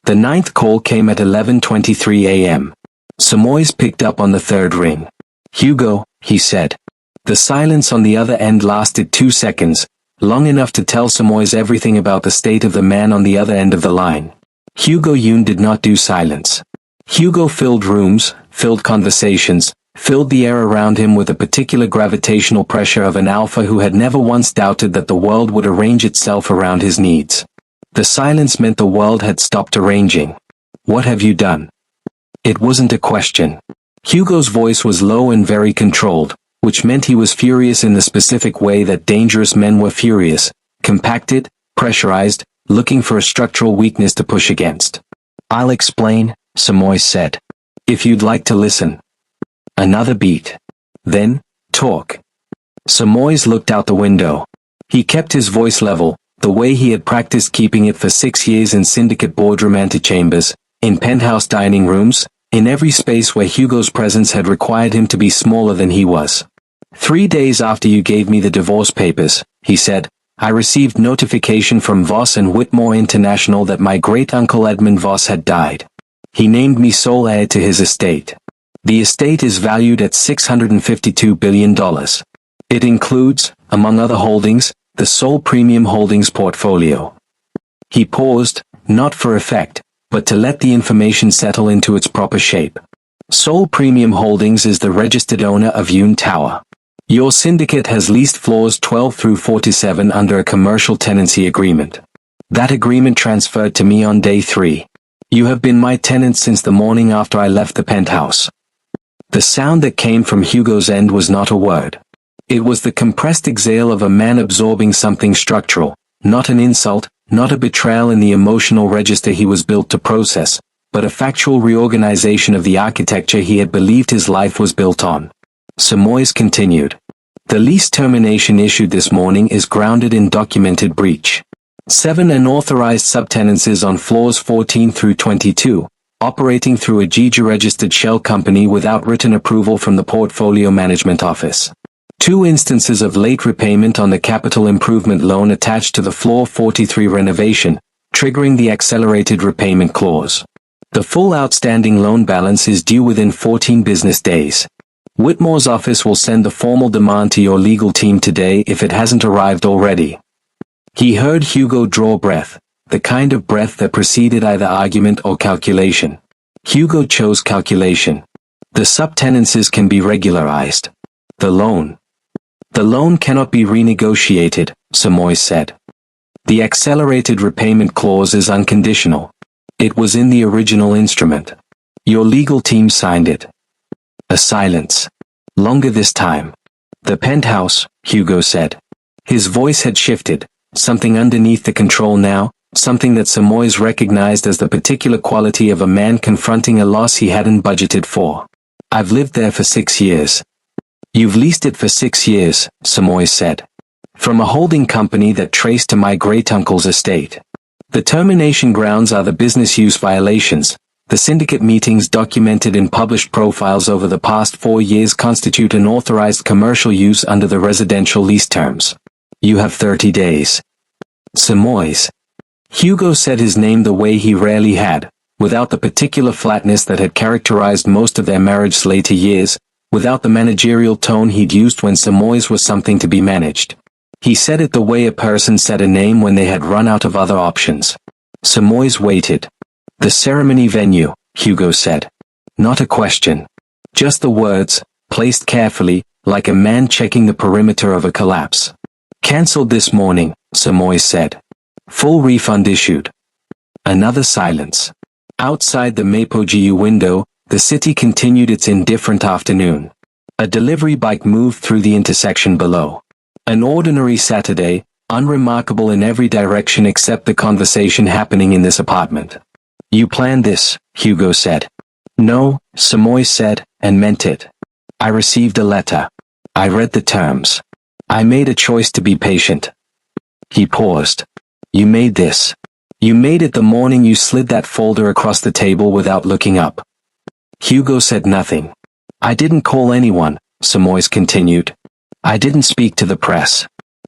The 9th call came at 11:23 a.m. Simoes picked up on the 3rd ring. "Hugo," he said. The silence on the other end lasted 2 seconds, long enough to tell Simoes everything about the state of the man on the other end of the line. Hugo Yoon did not do silence. Hugo filled rooms, filled conversations, filled the air around him with a particular gravitational pressure of an alpha who had never once doubted that the world would arrange itself around his needs. The silence meant the world had stopped arranging. "What have you done?" It wasn't a question. Hugo's voice was low and very controlled, which meant he was furious in the specific way that dangerous men were furious, compacted, pressurized, looking for a structural weakness to push against. "I'll explain," Simoes said. "If you'd like to listen." Another beat. "Then, talk." Simoes looked out the window. He kept his voice level, the way he had practiced keeping it for 6 years in syndicate boardroom antechambers, in penthouse dining rooms, in every space where Hugo's presence had required him to be smaller than he was. "3 days after you gave me the divorce papers," he said, "I received notification from Voss and Whitmore International that my great-uncle Edmund Voss had died. He named me sole heir to his estate. The estate is valued at $652 billion. It includes, among other holdings, the Sol Premium Holdings portfolio." He paused, not for effect, but to let the information settle into its proper shape. Sol Premium Holdings is the registered owner of Yoon Tower. Your syndicate has leased floors 12 through 47 under a commercial tenancy agreement. That agreement transferred to me on day 3. You have been my tenant since the morning after I left the penthouse. The sound that came from Hugo's end was not a word. It was the compressed exhale of a man absorbing something structural, not an insult, not a betrayal in the emotional register he was built to process, but a factual reorganization of the architecture he had believed his life was built on. Simoes continued. "The lease termination issued this morning is grounded in documented breach. 7 unauthorized subtenancies on floors 14 through 22, operating through a JIJA-registered shell company without written approval from the Portfolio Management Office. 2 instances of late repayment on the capital improvement loan attached to the floor 43 renovation, triggering the accelerated repayment clause. The full outstanding loan balance is due within 14 business days. Whitmore's office will send the formal demand to your legal team today if it hasn't arrived already." He heard Hugo draw breath, the kind of breath that preceded either argument or calculation. Hugo chose calculation. "The subtenancies can be regularized. The loan cannot be renegotiated," Simoes said. "The accelerated repayment clause is unconditional. It was in the original instrument. Your legal team signed it." A silence. Longer this time. "The penthouse," Hugo said. His voice had shifted, something underneath the control now, something that Simoes recognized as the particular quality of a man confronting a loss he hadn't budgeted for. "I've lived there for 6 years." "You've leased it for 6 years," Simoes said. "From a holding company that traced to my great-uncle's estate. The termination grounds are the business use violations. The syndicate meetings documented in published profiles over the past 4 years constitute an authorized commercial use under the residential lease terms. You have 30 days. "Simoes." Hugo said his name the way he rarely had, without the particular flatness that had characterized most of their marriage's later years, without the managerial tone he'd used when Simoes was something to be managed. He said it the way a person said a name when they had run out of other options. Simoes waited. "The ceremony venue," Hugo said. Not a question. Just the words, placed carefully, like a man checking the perimeter of a collapse. "Cancelled this morning," Simoes said. "Full refund issued." Another silence. Outside the Mapogu window, the city continued its indifferent afternoon. A delivery bike moved through the intersection below. An ordinary Saturday, unremarkable in every direction except the conversation happening in this apartment. "You planned this," Hugo said. "No," Simoes said, and meant it. "I received a letter. I read the terms. I made a choice to be patient." He paused. "You made this. You made it the morning you slid that folder across the table without looking up." Hugo said nothing. "I didn't call anyone," Simoes continued. "I didn't speak to the press.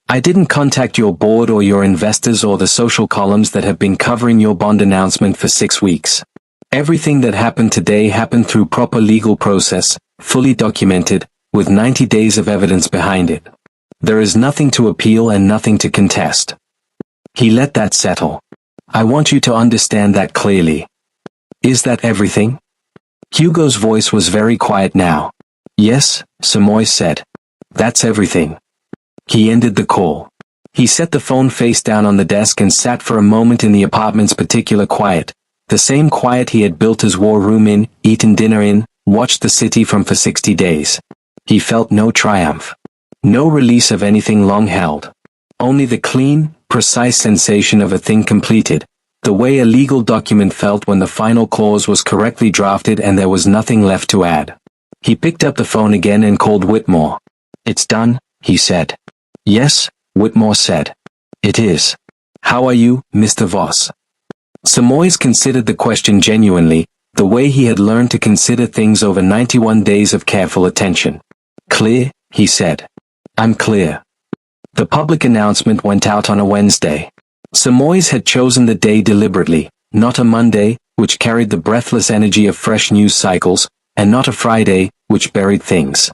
I didn't contact your board or your investors or the social columns that have been covering your bond announcement for 6 weeks. Everything that happened today happened through proper legal process, fully documented, with 90 days of evidence behind it. There is nothing to appeal and nothing to contest." He let that settle. "I want you to understand that clearly." "Is that everything?" Hugo's voice was very quiet now. "Yes," Simoes said. "That's everything." He ended the call. He set the phone face down on the desk and sat for a moment in the apartment's particular quiet, the same quiet he had built his war room in, eaten dinner in, watched the city from for 60 days. He felt no triumph. No release of anything long held. Only the clean, precise sensation of a thing completed, the way a legal document felt when the final clause was correctly drafted and there was nothing left to add. He picked up the phone again and called Whitmore. "It's done," he said. "Yes," Whitmore said. "It is. How are you, Mr. Voss?" Simoes considered the question genuinely, the way he had learned to consider things over 91 days of careful attention. "Clear," he said. "I'm clear." The public announcement went out on a Wednesday. Simoes had chosen the day deliberately, not a Monday, which carried the breathless energy of fresh news cycles, and not a Friday, which buried things.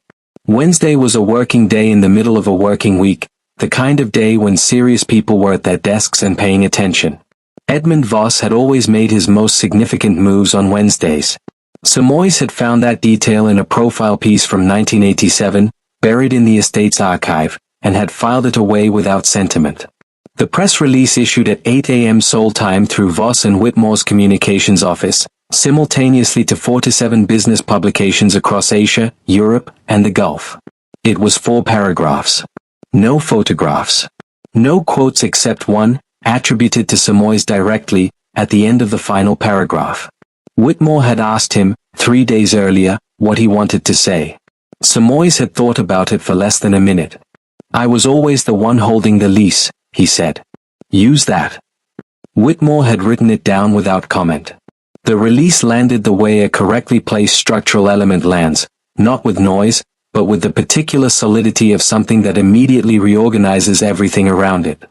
Wednesday was a working day in the middle of a working week, the kind of day when serious people were at their desks and paying attention. Edmund Voss had always made his most significant moves on Wednesdays. Simoes had found that detail in a profile piece from 1987, buried in the estate's archive, and had filed it away without sentiment. The press release issued at 8 a.m. Seoul time through Voss and Whitmore's communications office, simultaneously to 47 business publications across Asia, Europe, and the Gulf. It was 4 paragraphs. No photographs. No quotes except one, attributed to Simoes directly, at the end of the final paragraph. Whitmore had asked him, 3 days earlier, what he wanted to say. Simoes had thought about it for less than a minute. "I was always the one holding the lease," he said. "Use that." Whitmore had written it down without comment. The release landed the way a correctly placed structural element lands, not with noise, but with the particular solidity of something that immediately reorganizes everything around it.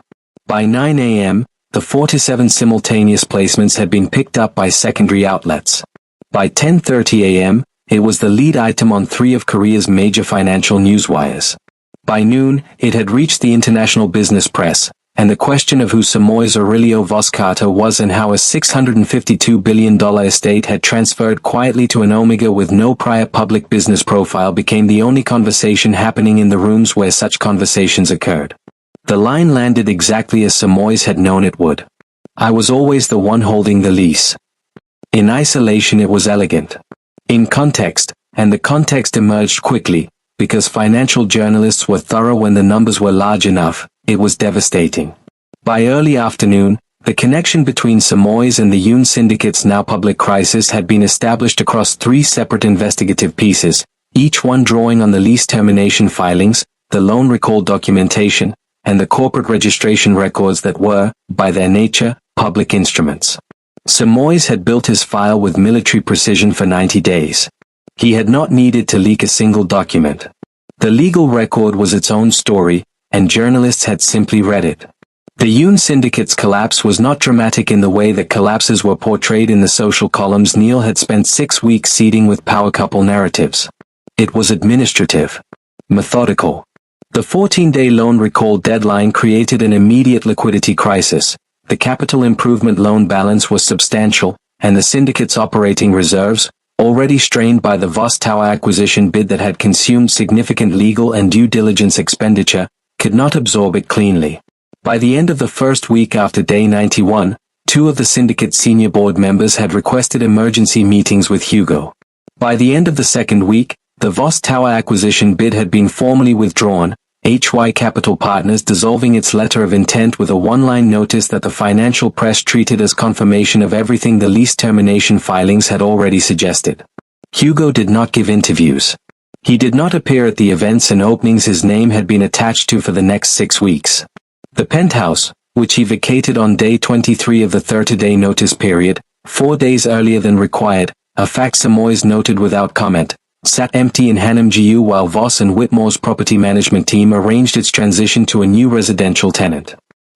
By 9 a.m., the 47 simultaneous placements had been picked up by secondary outlets. By 10:30 a.m., it was the lead item on 3 of Korea's major financial newswires. By noon, it had reached the international business press, and the question of who Simoes Aurelio Voss Carter was and how a $652 billion estate had transferred quietly to an Omega with no prior public business profile became the only conversation happening in the rooms where such conversations occurred. The line landed exactly as Simoes had known it would. "I was always the one holding the lease." In isolation it was elegant. In context, and the context emerged quickly, because financial journalists were thorough when the numbers were large enough, it was devastating. By early afternoon, the connection between Simoes and the Yoon Syndicate's now public crisis had been established across 3 separate investigative pieces, each one drawing on the lease termination filings, the loan recall documentation, and the corporate registration records that were, by their nature, public instruments. Simoes had built his file with military precision for 90 days. He had not needed to leak a single document. The legal record was its own story, and journalists had simply read it. The Yoon Syndicate's collapse was not dramatic in the way that collapses were portrayed in the social columns Neil had spent 6 weeks seeding with power couple narratives. It was administrative. Methodical. The 14-day loan recall deadline created an immediate liquidity crisis. The capital improvement loan balance was substantial, and the syndicate's operating reserves, already strained by the Voss Tower acquisition bid that had consumed significant legal and due diligence expenditure, could not absorb it cleanly. By the end of the first week after day 91, 2 of the syndicate's senior board members had requested emergency meetings with Hugo. By the end of the second week, the Voss Tower acquisition bid had been formally withdrawn, HY Capital Partners dissolving its letter of intent with a one-line notice that the financial press treated as confirmation of everything the lease termination filings had already suggested. Hugo did not give interviews. He did not appear at the events and openings his name had been attached to for the next 6 weeks. The penthouse, which he vacated on day 23 of the 30-day notice period, 4 days earlier than required, a fact Simoes noted without comment, sat empty in Hanam-gu while Voss and Whitmore's property management team arranged its transition to a new residential tenant.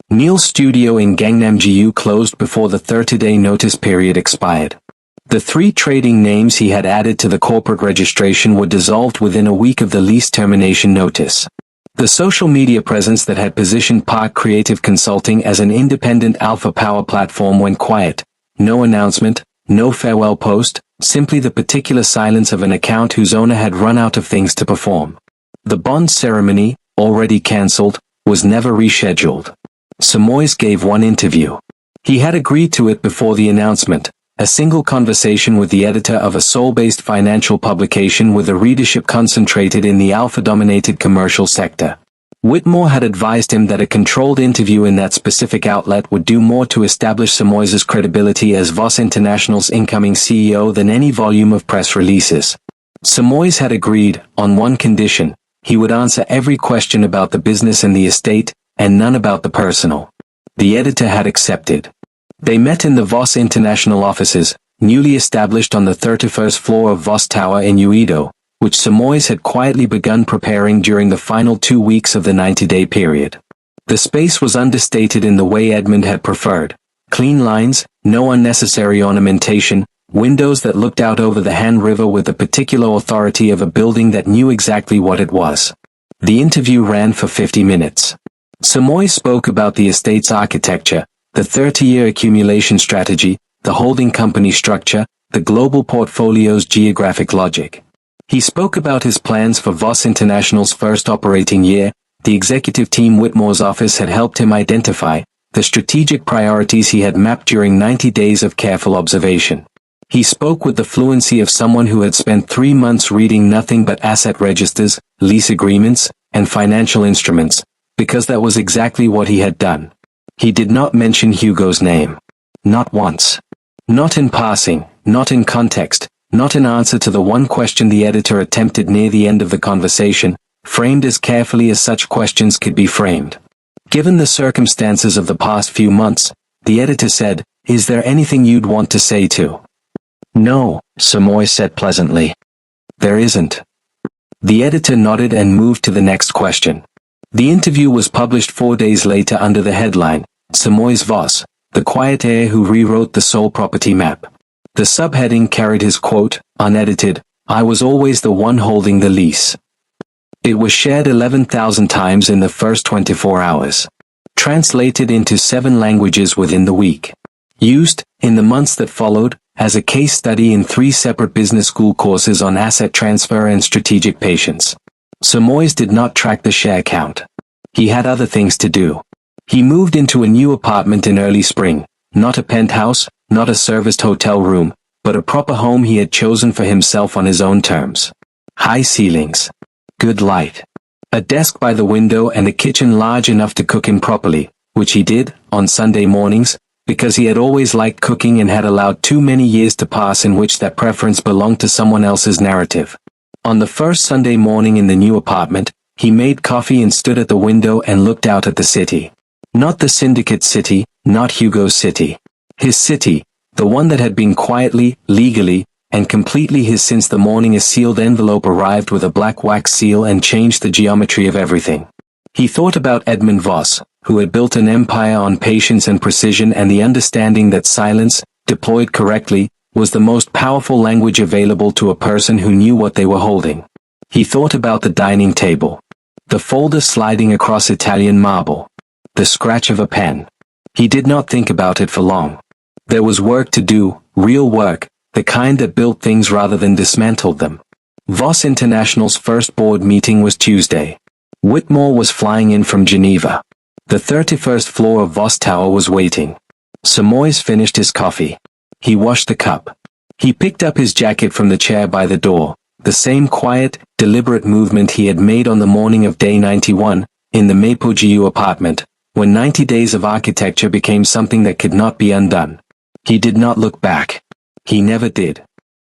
Neil's studio in Gangnam-gu closed before the 30-day notice period expired. The 3 trading names he had added to the corporate registration were dissolved within a week of the lease termination notice. The social media presence that had positioned Park Creative Consulting as an independent alpha power platform went quiet. No announcement, no farewell post, simply the particular silence of an account whose owner had run out of things to perform. The bond ceremony, already cancelled, was never rescheduled. Simoes gave one interview. He had agreed to it before the announcement, a single conversation with the editor of a Seoul-based financial publication with a readership concentrated in the alpha-dominated commercial sector. Whitmore had advised him that a controlled interview in that specific outlet would do more to establish Simoes' credibility as Voss International's incoming CEO than any volume of press releases. Simoes had agreed, on one condition: he would answer every question about the business and the estate, and none about the personal. The editor had accepted. They met in the Voss International offices, newly established on the 31st floor of Voss Tower in Uedo, which Simoes had quietly begun preparing during the final 2 weeks of the 90-day period. The space was understated in the way Edmund had preferred. Clean lines, no unnecessary ornamentation, windows that looked out over the Han River with the particular authority of a building that knew exactly what it was. The interview ran for 50 minutes. Simoes spoke about the estate's architecture, the 30-year accumulation strategy, the holding company structure, the global portfolio's geographic logic. He spoke about his plans for Voss International's first operating year, the executive team Whitmore's office had helped him identify, the strategic priorities he had mapped during 90 days of careful observation. He spoke with the fluency of someone who had spent 3 months reading nothing but asset registers, lease agreements, and financial instruments, because that was exactly what he had done. He did not mention Hugo's name. Not once. Not in passing, not in context, not in answer to the one question the editor attempted near the end of the conversation, framed as carefully as such questions could be framed. Given the circumstances of the past few months, the editor said, "Is there anything you'd want to say to?" "No," Simoes said pleasantly. "There isn't." The editor nodded and moved to the next question. The interview was published 4 days later under the headline, "Simoes Voss, the quiet heir who rewrote the sole property map." The subheading carried his quote, unedited, "I was always the one holding the lease." It was shared 11,000 times in the first 24 hours. Translated into 7 languages within the week. Used, in the months that followed, as a case study in 3 separate business school courses on asset transfer and strategic patience. Simoes did not track the share count. He had other things to do. He moved into a new apartment in early spring, not a penthouse, not a serviced hotel room, but a proper home he had chosen for himself on his own terms. High ceilings. Good light. A desk by the window and a kitchen large enough to cook in properly, which he did, on Sunday mornings, because he had always liked cooking and had allowed too many years to pass in which that preference belonged to someone else's narrative. On the first Sunday morning in the new apartment, he made coffee and stood at the window and looked out at the city. Not the syndicate city, not Hugo's city. His city, the one that had been quietly, legally, and completely his since the morning a sealed envelope arrived with a black wax seal and changed the geometry of everything. He thought about Edmund Voss, who had built an empire on patience and precision and the understanding that silence, deployed correctly, was the most powerful language available to a person who knew what they were holding. He thought about the dining table. The folder sliding across Italian marble. The scratch of a pen. He did not think about it for long. There was work to do, real work, the kind that built things rather than dismantled them. Voss International's first board meeting was Tuesday. Whitmore was flying in from Geneva. The 31st floor of Voss Tower was waiting. Simoes finished his coffee. He washed the cup. He picked up his jacket from the chair by the door, the same quiet, deliberate movement he had made on the morning of day 91, in the Mapogeu apartment, when 90 days of architecture became something that could not be undone. He did not look back. He never did.